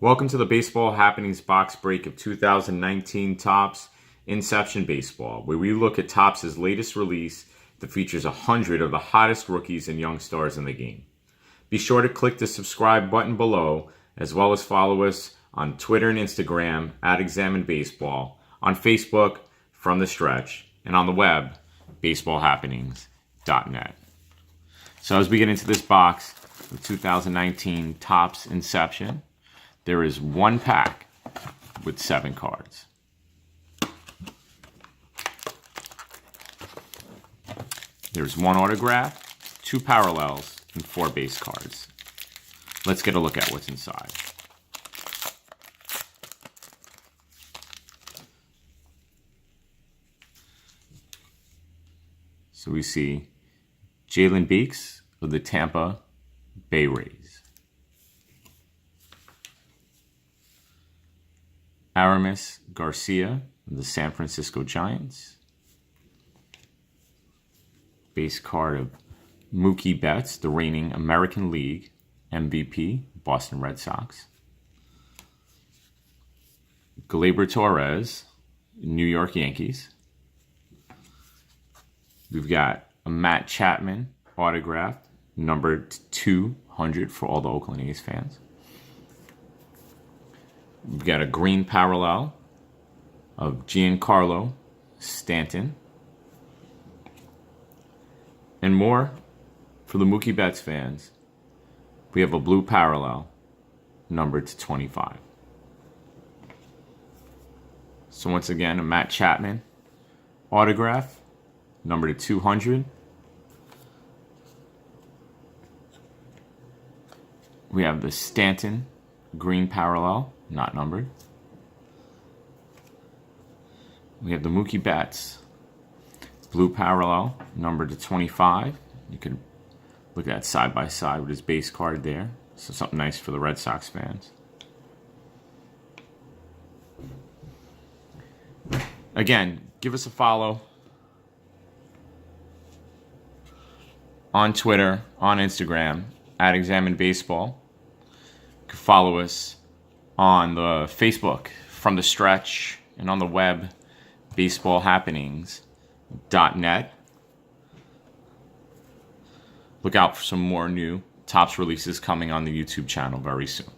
Welcome to the Baseball Happenings box break of 2019 Topps Inception Baseball, where we look at Topps' latest release that features 100 of the hottest rookies and young stars in the game. Be sure to click the subscribe button below, as well as follow us on Twitter and Instagram at Examine Baseball, on Facebook, From the Stretch, and on the web, baseballhappenings.net. So as we get into this box of 2019 Topps Inception, there is one pack with 7 cards. There's one autograph, 2 parallels, and 4 base cards. Let's get a look at what's inside. So we see Jalen Beeks of the Tampa Bay Rays, Aramis Garcia of the San Francisco Giants, base card of Mookie Betts, the reigning American League MVP, Boston Red Sox, Gleyber Torres, New York Yankees. We've got a Matt Chapman autograph, numbered 200 for all the Oakland A's fans. We've got a green parallel of Giancarlo Stanton. And more for the Mookie Betts fans. We have a blue parallel numbered to 25. So once again, a Matt Chapman autograph numbered to 200. We have the Stanton green parallel, not numbered. We have the Mookie Betts blue parallel, numbered to 25. You can look at that side by side with his base card there. So something nice for the Red Sox fans. Again, give us a follow on Twitter, on Instagram, at Examine Baseball. You can follow us on the Facebook, From the Stretch, and on the web, baseballhappenings.net. Look out for some more new Topps releases coming on the YouTube channel very soon.